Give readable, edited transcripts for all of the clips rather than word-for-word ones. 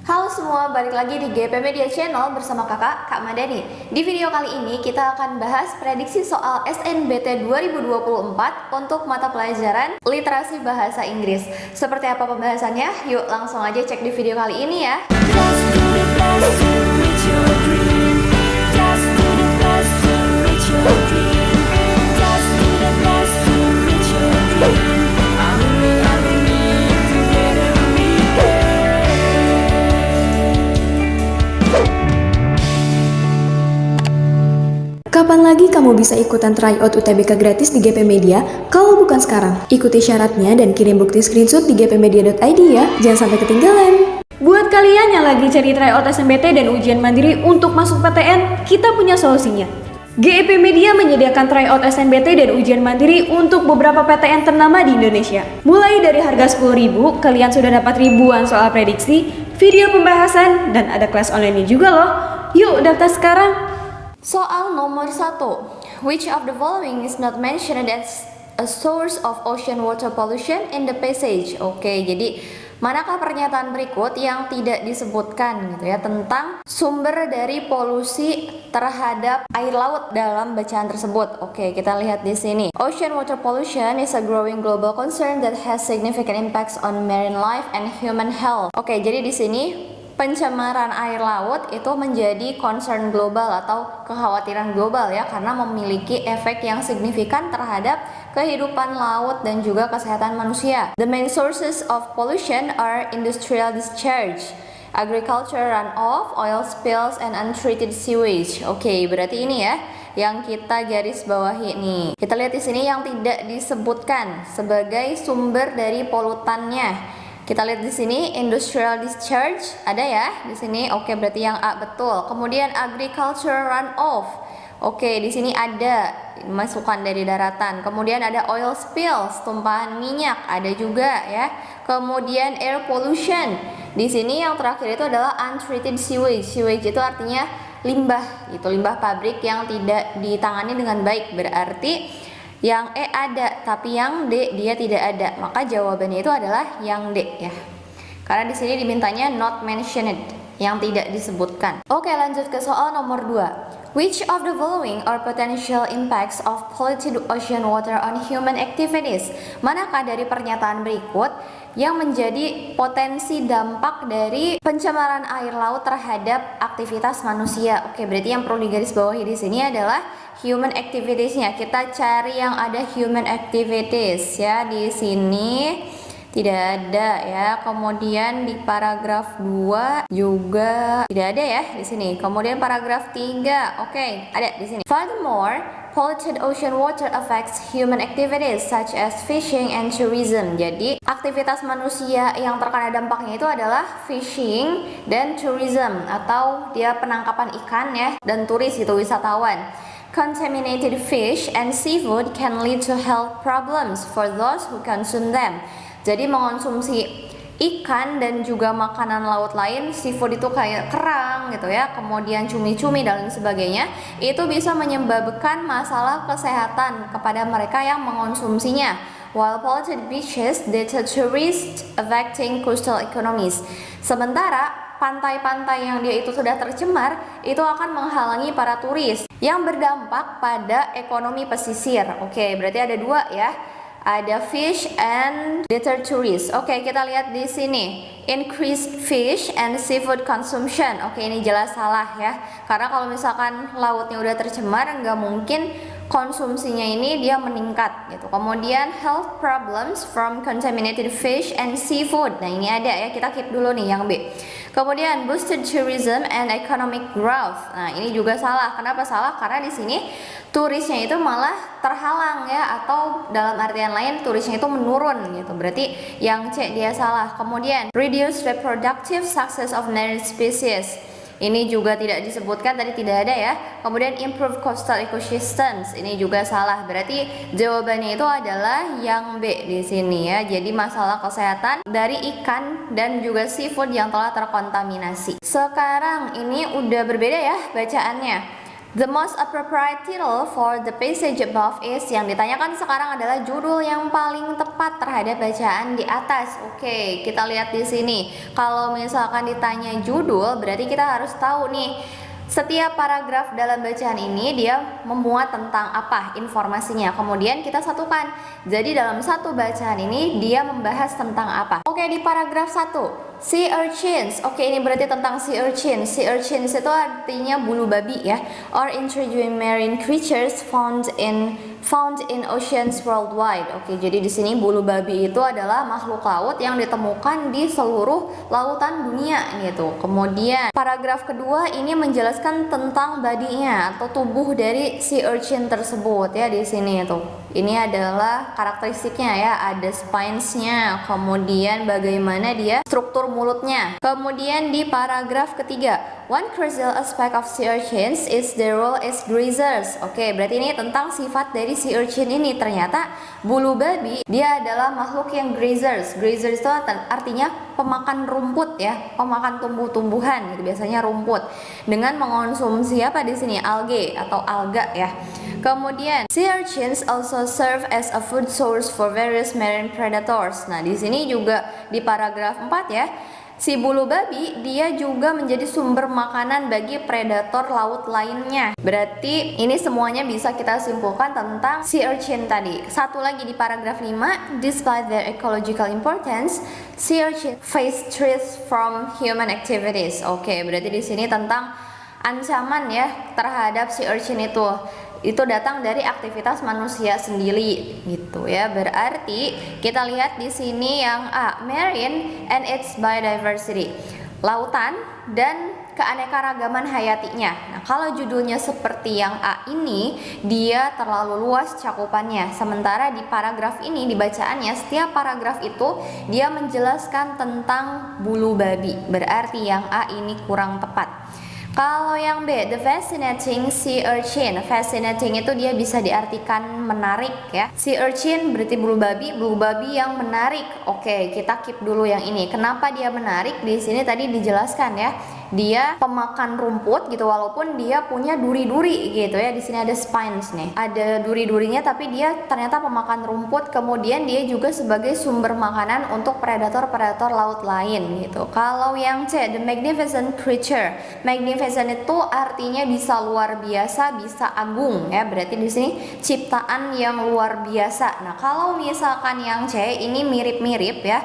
Halo semua, balik lagi di GP Media Channel bersama kakak, Kak Madani. Di video kali ini kita akan bahas prediksi soal SNBT 2024 untuk mata pelajaran literasi bahasa Inggris. Seperti apa pembahasannya? Yuk langsung aja cek di video kali ini ya. Kapan lagi kamu bisa ikutan tryout UTBK gratis di GP Media kalau bukan sekarang? Ikuti syaratnya dan kirim bukti screenshot di gpmedia.id ya, jangan sampai ketinggalan. Buat kalian yang lagi cari tryout SNBT dan ujian mandiri untuk masuk PTN, kita punya solusinya. GEP Media menyediakan tryout SNBT dan ujian mandiri untuk beberapa PTN ternama di Indonesia. Mulai dari harga 10.000, kalian sudah dapat ribuan soal prediksi, video pembahasan, dan ada kelas online juga loh. Yuk daftar sekarang! Soal nomor 1. Which of the following is not mentioned as a source of ocean water pollution in the passage? Oke, jadi manakah pernyataan berikut yang tidak disebutkan gitu ya tentang sumber dari polusi terhadap air laut dalam bacaan tersebut? Oke, kita lihat di sini. Ocean water pollution is a growing global concern that has significant impacts on marine life and human health. Oke, jadi di sini pencemaran air laut itu menjadi concern global atau kekhawatiran global ya, karena memiliki efek yang signifikan terhadap kehidupan laut dan juga kesehatan manusia. The main sources of pollution are industrial discharge, agriculture runoff, oil spills, and untreated sewage. Oke, berarti ini ya yang kita garis bawahi nih. Kita lihat di sini yang tidak disebutkan sebagai sumber dari polutannya. Kita lihat di sini industrial discharge ada ya di sini. Oke, berarti yang A betul. Kemudian agriculture runoff. Oke, di sini ada masukan dari daratan. Kemudian ada oil spills, tumpahan minyak, ada juga ya. Kemudian air pollution. Di sini yang terakhir itu adalah untreated sewage. Sewage itu artinya limbah, itu limbah pabrik yang tidak ditangani dengan baik. Berarti yang E ada, tapi yang D dia tidak ada. Maka jawabannya itu adalah yang D ya. Karena di sini dimintanya not mentioned, yang tidak disebutkan. Oke, lanjut ke soal nomor 2. Which of the following are potential impacts of polluted ocean water on human activities? Manakah dari pernyataan berikut yang menjadi potensi dampak dari pencemaran air laut terhadap aktivitas manusia? Oke, berarti yang perlu digarisbawahi di sini adalah human activities-nya. Kita cari yang ada human activities ya. Di sini tidak ada ya. Kemudian di paragraf 2 juga tidak ada ya di sini. Kemudian paragraf 3. Oke, ada di sini. Furthermore, polluted ocean water affects human activities such as fishing and tourism. Jadi, aktivitas manusia yang terkena dampaknya itu adalah fishing dan tourism, atau dia penangkapan ikan ya, dan turis itu wisatawan. Contaminated fish and seafood can lead to health problems for those who consume them. Jadi mengonsumsi ikan dan juga makanan laut lain, seafood itu kayak kerang gitu ya, kemudian cumi-cumi dan sebagainya, itu bisa menyebabkan masalah kesehatan kepada mereka yang mengonsumsinya. While polluted beaches deter tourists affecting coastal economies. Sementara pantai-pantai yang dia itu sudah tercemar itu akan menghalangi para turis yang berdampak pada ekonomi pesisir. Oke, berarti ada dua ya. Ada fish and deter tourists. Oke, kita lihat di sini. Increase fish and seafood consumption. Oke, ini jelas salah ya. Karena kalau misalkan lautnya udah tercemar, nggak mungkin konsumsinya ini dia meningkat gitu. Kemudian health problems from contaminated fish and seafood. Nah, ini ada ya. Kita keep dulu nih yang B. Kemudian boosted tourism and economic growth. Nah, ini juga salah. Kenapa salah? Karena di sini turisnya itu malah terhalang ya, atau dalam artian lain turisnya itu menurun gitu. Berarti yang C dia salah. Kemudian reduce reproductive success of marine species. Ini juga tidak disebutkan, tadi tidak ada ya. Kemudian improve coastal ecosystems. Ini juga salah. Berarti jawabannya itu adalah yang B di sini ya. Jadi masalah kesehatan dari ikan dan juga seafood yang telah terkontaminasi. Sekarang ini udah berbeda ya bacaannya. The most appropriate title for the passage above is, yang ditanyakan sekarang adalah judul yang paling tepat terhadap bacaan di atas. Oke, kita lihat di sini. Kalau misalkan ditanya judul, berarti kita harus tahu nih, setiap paragraf dalam bacaan ini dia memuat tentang apa informasinya. Kemudian kita satukan. Jadi dalam satu bacaan ini dia membahas tentang apa. Oke, di paragraf 1, sea urchins. Oke, ini berarti tentang sea urchins. Sea urchins itu artinya bulu babi ya. Or intriguing marine creatures found in oceans worldwide. Oke, jadi di sini bulu babi itu adalah makhluk laut yang ditemukan di seluruh lautan dunia gitu. Kemudian paragraf kedua ini menjelaskan tentang badinya atau tubuh dari sea urchin tersebut ya di sini tuh. Ini adalah karakteristiknya ya, ada spines-nya, kemudian bagaimana dia struktur mulutnya. Kemudian di paragraf ketiga, one crucial aspect of sea urchins is their role as grazers. Oke, berarti ini tentang sifat dari sea urchin ini. Ternyata bulu babi dia adalah makhluk yang grazers. Grazers itu artinya pemakan rumput ya, pemakan tumbuh-tumbuhan gitu, biasanya rumput. Dengan mengonsumsi apa di sini? Algae atau alga ya. Kemudian sea urchins also serve as a food source for various marine predators. Nah, di sini juga di paragraf 4 ya. Si bulu babi dia juga menjadi sumber makanan bagi predator laut lainnya. Berarti ini semuanya bisa kita simpulkan tentang sea urchin tadi. Satu lagi di paragraf 5, despite their ecological importance, sea urchin face threats from human activities. Oke, berarti di sini tentang ancaman ya terhadap sea urchin itu datang dari aktivitas manusia sendiri gitu ya. Berarti kita lihat di sini yang A, marine and its biodiversity, lautan dan keanekaragaman hayatinya. Nah, kalau judulnya seperti yang A ini, dia terlalu luas cakupannya. Sementara di paragraf ini, di bacaannya, setiap paragraf itu dia menjelaskan tentang bulu babi. Berarti yang A ini kurang tepat. Kalau yang B, the fascinating sea urchin. Fascinating itu dia bisa diartikan menarik ya. Sea urchin berarti bulu babi yang menarik. Oke, kita keep dulu yang ini. Kenapa dia menarik? Di sini tadi dijelaskan ya. Dia pemakan rumput gitu, walaupun dia punya duri-duri gitu ya. Di sini ada spines nih. Ada duri-durinya tapi dia ternyata pemakan rumput. Kemudian dia juga sebagai sumber makanan untuk predator-predator laut lain gitu. Kalau yang C, the magnificent creature. Magnificent itu artinya bisa luar biasa, bisa agung ya. Berarti di sini ciptaan yang luar biasa. Nah, kalau misalkan yang C ini mirip-mirip ya,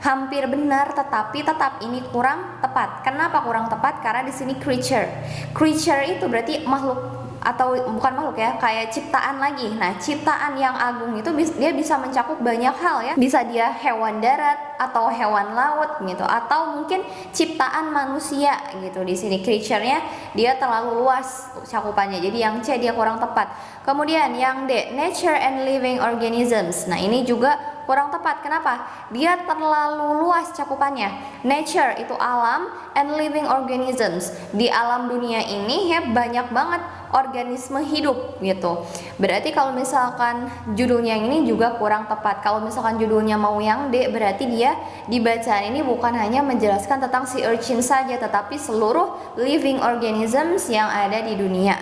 hampir benar tetapi tetap ini kurang tepat. Kenapa kurang tepat? Karena di sini creature. Creature itu berarti makhluk atau bukan makhluk ya, kayak ciptaan lagi. Nah, ciptaan yang agung itu dia bisa mencakup banyak hal ya. Bisa dia hewan darat atau hewan laut gitu, atau mungkin ciptaan manusia gitu. Di sini creature-nya dia terlalu luas cakupannya. Jadi yang C dia kurang tepat. Kemudian yang D, nature and living organisms. Nah, ini juga kurang tepat. Kenapa? Dia terlalu luas cakupannya. Nature itu alam, and living organisms. Di alam dunia ini ya banyak banget organisme hidup gitu. Berarti kalau misalkan judulnya ini juga kurang tepat. Kalau misalkan judulnya mau yang D, berarti dia di bacaan ini bukan hanya menjelaskan tentang sea urchin saja, tetapi seluruh living organisms yang ada di dunia.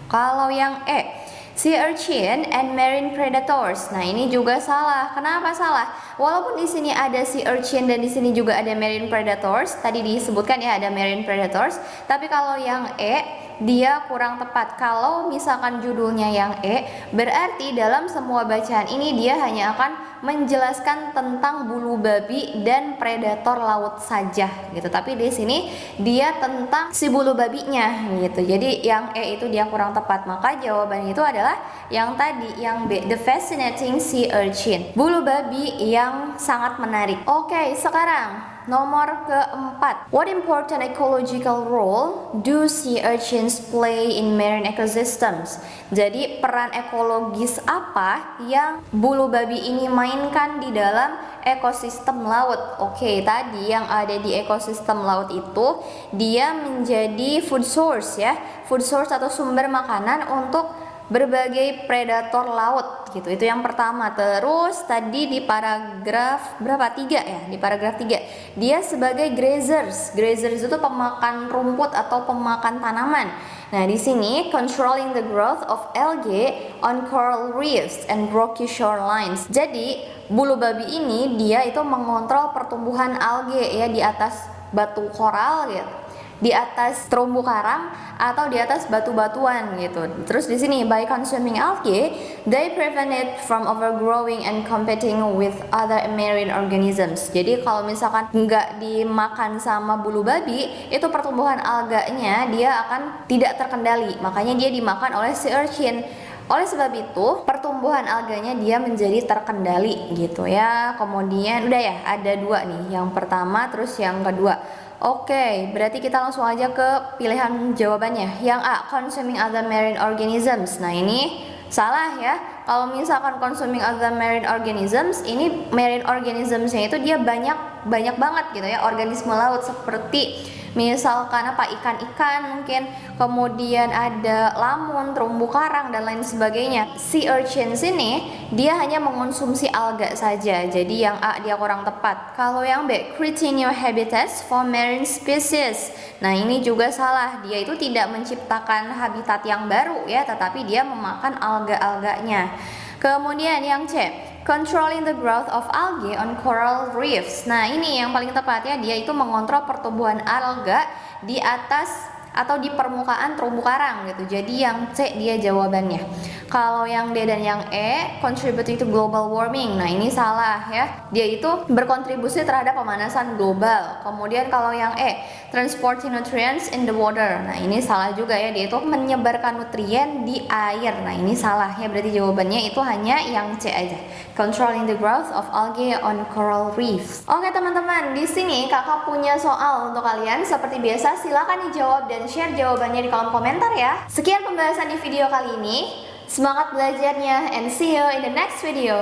Kalau yang E, sea urchin and marine predators. Nah, ini juga salah. Kenapa salah? Walaupun di sini ada sea urchin dan di sini juga ada marine predators, tadi disebutkan ya ada marine predators, tapi kalau yang E dia kurang tepat. Kalau misalkan judulnya yang E, berarti dalam semua bacaan ini dia hanya akan menjelaskan tentang bulu babi dan predator laut saja gitu. Tapi di sini dia tentang si bulu babinya gitu. Jadi yang E itu dia kurang tepat. Maka jawabannya itu adalah yang tadi, yang B, the fascinating sea urchin. Bulu babi yang sangat menarik. Oke, sekarang nomor keempat, what important ecological role do sea urchins play in marine ecosystems? Jadi peran ekologis apa yang bulu babi ini mainkan di dalam ekosistem laut? Oke, tadi yang ada di ekosistem laut itu dia menjadi food source ya, food source atau sumber makanan untuk berbagai predator laut gitu. Itu yang pertama. Terus tadi di paragraf berapa? 3 ya. Di paragraf 3 dia sebagai grazers. Grazers itu pemakan rumput atau pemakan tanaman. Nah, di sini controlling the growth of algae on coral reefs and rocky shorelines. Jadi, bulu babi ini dia itu mengontrol pertumbuhan algae ya di atas batu koral gitu, di atas terumbu karang atau di atas batu-batuan gitu. Terus di sini by consuming algae, they prevent it from overgrowing and competing with other marine organisms. Jadi kalau misalkan nggak dimakan sama bulu babi, itu pertumbuhan alganya dia akan tidak terkendali. Makanya dia dimakan oleh sea urchin. Oleh sebab itu, pertumbuhan alganya dia menjadi terkendali gitu ya. Kemudian udah ya, ada 2 nih. Yang pertama terus yang kedua. Oke, berarti kita langsung aja ke pilihan jawabannya. Yang A, consuming other marine organisms. Nah, ini salah ya. Kalau misalkan consuming other marine organisms, ini marine organismsnya itu dia banyak banget gitu ya, organisme laut seperti misalkan apa, ikan-ikan mungkin, kemudian ada lamun, terumbu karang dan lain sebagainya. Sea urchins ini dia hanya mengonsumsi alga saja. Jadi yang A dia kurang tepat. Kalau yang B, creating new habitats for marine species. Nah, ini juga salah. Dia itu tidak menciptakan habitat yang baru ya, tetapi dia memakan alga-alganya. Kemudian yang C, controlling the growth of algae on coral reefs. Nah, ini yang paling tepat ya, dia itu mengontrol pertumbuhan alga di atas atau di permukaan terumbu karang gitu. Jadi yang C dia jawabannya. Kalau yang D dan yang E, contributing to global warming. Nah, ini salah ya. Dia itu berkontribusi terhadap pemanasan global. Kemudian kalau yang E, transporting nutrients in the water. Nah, ini salah juga ya. Dia itu menyebarkan nutrien di air. Nah, ini salah ya. Berarti jawabannya itu hanya yang C aja. Controlling the growth of algae on coral reefs. Oke, teman-teman, di sini Kakak punya soal untuk kalian. Seperti biasa, silakan dijawab dan share jawabannya di kolom komentar ya. Sekian pembahasan di video kali ini. Semangat belajarnya and see you in the next video.